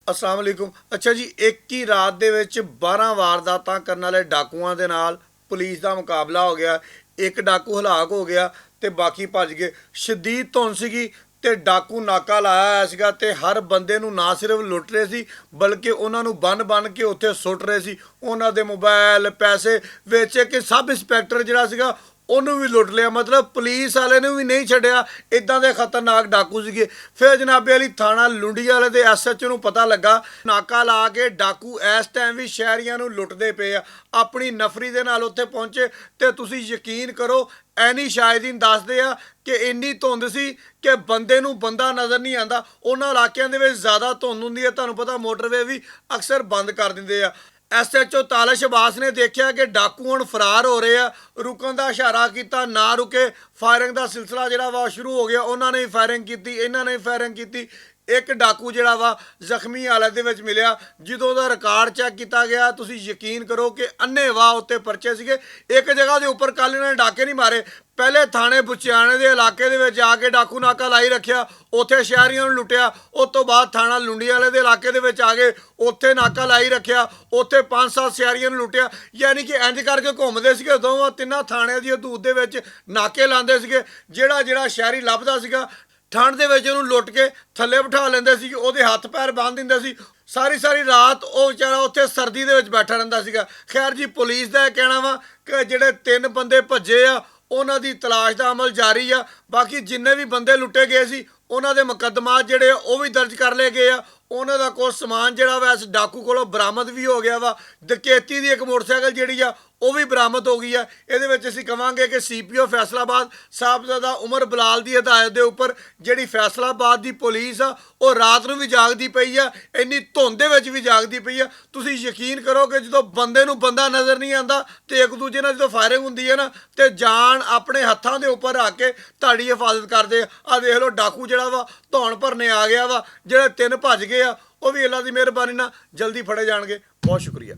अस्सलाम वालेकुम। अच्छा जी, एक ही रात ਦੇ ਵਿੱਚ 12 ਵਾਰਦਾਤਾਂ ਕਰਨ ਵਾਲੇ ਡਾਕੂਆਂ ਦੇ ਨਾਲ ਪੁਲਿਸ ਦਾ ਮੁਕਾਬਲਾ ਹੋ ਗਿਆ। ਇੱਕ ਡਾਕੂ ਹਲਾਕ ਹੋ ਗਿਆ ਤੇ ਬਾਕੀ ਭੱਜ ਗਏ। ਸ਼ਦੀਦ ਧੁੰਦ ਸੀਗੀ ਤੇ ਡਾਕੂ ਨਾਕਾ ਲਾਇਆ ਹੋਇਆ ਸੀਗਾ ਤੇ ਹਰ ਬੰਦੇ ਨੂੰ ਨਾ ਸਿਰਫ ਲੁੱਟ ਰਹੇ ਸੀ ਬਲਕਿ ਉਹਨਾਂ ਨੂੰ ਬੰਨ ਕੇ ਉੱਥੇ ਸੁੱਟ ਰਹੇ ਸੀ। ਉਹਨਾਂ ਦੇ ਮੋਬਾਈਲ ਪੈਸੇ ਵੇਚੇ ਕਿ ਸਬ ਇੰਸਪੈਕਟਰ ਜਿਹੜਾ ਸੀਗਾ ਉਹਨੂੰ ਵੀ ਲੁੱਟ ਲਿਆ। ਮਤਲਬ ਪੁਲਿਸ ਵਾਲੇ ਨੂੰ ਵੀ ਨਹੀਂ ਛੱਡਿਆ। ਇਦਾਂ ਦੇ ਖਤਰਨਾਕ ਡਾਕੂ ਸੀਗੇ। ਫਿਰ ਜਨਾਬੇ ਵਾਲੀ ਥਾਣਾ ਲੁੰਡੀ ਵਾਲੇ ਦੇ ਐਸਐਚਓ ਨੂੰ ਪਤਾ ਲੱਗਾ ਨਾਕਾ ਲਾ ਕੇ ਡਾਕੂ ਇਸ ਟਾਈਮ ਵੀ ਸ਼ਹਿਰੀਆਂ ਨੂੰ ਲੁੱਟਦੇ ਪਏ ਆ। ਆਪਣੀ ਨਫਰੀ ਦੇ ਨਾਲ ਉੱਥੇ ਪਹੁੰਚੇ ਤੇ ਤੁਸੀਂ ਯਕੀਨ ਕਰੋ ਐਨੀ ਸ਼ਾਹਿਦੀਨ ਦੱਸਦੇ ਆ ਕਿ ਇੰਨੀ ਧੁੰਦ ਸੀ ਕਿ ਬੰਦੇ ਨੂੰ ਬੰਦਾ ਨਜ਼ਰ ਨਹੀਂ ਆਉਂਦਾ। ਉਹਨਾਂ ਇਲਾਕਿਆਂ ਦੇ ਵਿੱਚ ਜ਼ਿਆਦਾ ਧੁੰਦ ਹੁੰਦੀ ਹੈ, ਤੁਹਾਨੂੰ ਪਤਾ ਮੋਟਰਵੇ ਵੀ ਅਕਸਰ ਬੰਦ ਕਰ ਦਿੰਦੇ ਆ। ਐਸਐਚਓ ਤਾਲਿਸ਼ ਅਬਾਸ ਨੇ ਦੇਖਿਆ ਕਿ ਡਾਕੂ ਹੁਣ ਫਰਾਰ ਹੋ ਰਹੇ ਆ। ਰੁਕਣ ਦਾ ਇਸ਼ਾਰਾ ਕੀਤਾ, ਨਾ ਰੁਕੇ। ਫਾਇਰਿੰਗ ਦਾ ਸਿਲਸਿਲਾ ਜਿਹੜਾ ਵਾ ਸ਼ੁਰੂ ਹੋ ਗਿਆ। ਉਹਨਾਂ ਨੇ ਫਾਇਰਿੰਗ ਕੀਤੀ, ਇਹਨਾਂ ਨੇ ਫਾਇਰਿੰਗ ਕੀਤੀ। ਇੱਕ ਡਾਕੂ ਜਿਹੜਾ ਵਾ ਜ਼ਖਮੀ ਹਾਲਤ ਦੇ ਵਿੱਚ ਮਿਲਿਆ। ਜਦੋਂ ਦਾ ਰਿਕਾਰਡ ਚੈੱਕ ਕੀਤਾ ਗਿਆ ਤੁਸੀਂ ਯਕੀਨ ਕਰੋ ਕਿ ਅੰਨ੍ਹੇਵਾਹ ਉੱਤੇ ਪਰਚੇ ਸੀਗੇ। ਇੱਕ ਜਗ੍ਹਾ ਦੇ ਉੱਪਰ ਕੱਲ੍ਹ ਇਹਨਾਂ ਨੇ ਡਾਕੇ ਨਹੀਂ ਮਾਰੇ। ਪਹਿਲੇ ਥਾਣੇ ਬੁਚਿਆਣੇ ਦੇ ਇਲਾਕੇ ਦੇ ਵਿੱਚ ਆ ਕੇ ਡਾਕੂ ਨਾਕਾ ਲਾਈ ਰੱਖਿਆ, ਉੱਥੇ ਸ਼ਹਿਰੀਆਂ ਨੂੰ ਲੁੱਟਿਆ। ਉਸ ਤੋਂ ਬਾਅਦ ਥਾਣਾ ਲੁੰਡੀ ਵਾਲੇ ਦੇ ਇਲਾਕੇ ਦੇ ਵਿੱਚ ਆ ਗਏ, ਉੱਥੇ ਨਾਕਾ ਲਾਈ ਰੱਖਿਆ, ਉੱਥੇ 5-7 ਸ਼ਹਿਰੀਆਂ ਨੂੰ ਲੁੱਟਿਆ। ਯਾਨੀ ਕਿ ਇੰਜ ਕਰਕੇ ਘੁੰਮਦੇ ਸੀਗੇ। ਦੋਵਾਂ ਤਿੰਨਾਂ ਥਾਣਿਆਂ ਦੀ ਹਦੂਦ ਦੇ ਵਿੱਚ ਨਾਕੇ ਲਾਉਂਦੇ ਸੀਗੇ। ਜਿਹੜਾ ਸ਼ਹਿਰੀ ਲੱਭਦਾ ਸੀਗਾ ਠੰਡ ਦੇ ਵਿੱਚ ਉਹਨੂੰ ਲੁੱਟ ਕੇ ਥੱਲੇ ਬਿਠਾ ਲੈਂਦੇ ਸੀ, ਉਹਦੇ ਹੱਥ ਪੈਰ ਬੰਨ੍ਹ ਦਿੰਦੇ ਸੀ। ਸਾਰੀ ਰਾਤ ਉਹ ਵਿਚਾਰਾ ਉੱਥੇ ਸਰਦੀ ਦੇ ਵਿੱਚ ਬੈਠਾ ਰਹਿੰਦਾ ਸੀਗਾ। ਖੈਰ ਜੀ, ਪੁਲਿਸ ਦਾ ਇਹ ਕਹਿਣਾ ਵਾ ਕਿ ਜਿਹੜੇ 3 ਬੰਦੇ ਭੱਜੇ ਆ ਉਹਨਾਂ ਦੀ ਤਲਾਸ਼ ਦਾ ਅਮਲ ਜਾਰੀ ਆ। ਬਾਕੀ ਜਿੰਨੇ ਵੀ ਬੰਦੇ ਲੁੱਟੇ ਗਏ ਸੀ ਉਹਨਾਂ ਦੇ ਮੁਕੱਦਮਾਤ ਜਿਹੜੇ ਆ ਉਹ ਵੀ ਦਰਜ ਕਰ ਲਏ ਗਏ ਆ। ਉਹਨਾਂ ਦਾ ਕੁਝ ਸਮਾਨ ਜਿਹੜਾ ਵਾ ਇਸ ਡਾਕੂ ਕੋਲੋਂ ਬਰਾਮਦ ਵੀ ਹੋ ਗਿਆ ਵਾ। ਡਕੈਤੀ ਦੀ ਇੱਕ ਮੋਟਰਸਾਈਕਲ ਜਿਹੜੀ ਆ ਉਹ ਵੀ ਬਰਾਮਦ ਹੋ ਗਈ ਆ। ਇਹਦੇ ਵਿੱਚ ਅਸੀਂ ਕਹਾਂਗੇ ਕਿ ਸੀਪੀਓ ਫੈਸਲਾਬਾਦ ਸਾਹਿਬਜ਼ਾਦਾ ਉਮਰ ਬਲਾਲ ਦੀ ਹਦਾਇਤ ਦੇ ਉੱਪਰ ਜਿਹੜੀ ਫੈਸਲਾਬਾਦ ਦੀ ਪੁਲਿਸ ਆ ਉਹ ਰਾਤ ਨੂੰ ਵੀ ਜਾਗਦੀ ਪਈ ਆ, ਇੰਨੀ ਧੁੰਦ ਦੇ ਵਿੱਚ ਵੀ ਜਾਗਦੀ ਪਈ ਆ। ਤੁਸੀਂ ਯਕੀਨ ਕਰੋ ਕਿ ਜਦੋਂ ਬੰਦੇ ਨੂੰ ਬੰਦਾ ਨਜ਼ਰ ਨਹੀਂ ਆਉਂਦਾ ਤੇ ਇੱਕ ਦੂਜੇ ਨਾਲ ਜਦੋਂ ਫਾਇਰਿੰਗ ਹੁੰਦੀ ਹੈ ਨਾ ਤੇ ਜਾਨ ਆਪਣੇ ਹੱਥਾਂ ਦੇ ਉੱਪਰ ਰੱਖ ਕੇ ਤੁਹਾਡੀ ਹਿਫਾਜ਼ਤ ਕਰਦੇ ਆ। ਦੇਖ ਲਓ ਡਾਕੂ ਜਿਹੜਾ ਵਾ ਧੌਣ ਭਰਨੇ ਆ ਗਿਆ ਵਾ। ਜਿਹੜੇ 3 ਭੱਜ ਗਏ ਆ ਉਹ ਵੀ ਅੱਲਾ ਦੀ ਮਿਹਰਬਾਨੀ ਨਾਲ ਜਲਦੀ ਫੜੇ ਜਾਣਗੇ। ਬਹੁਤ ਸ਼ੁਕਰੀਆ।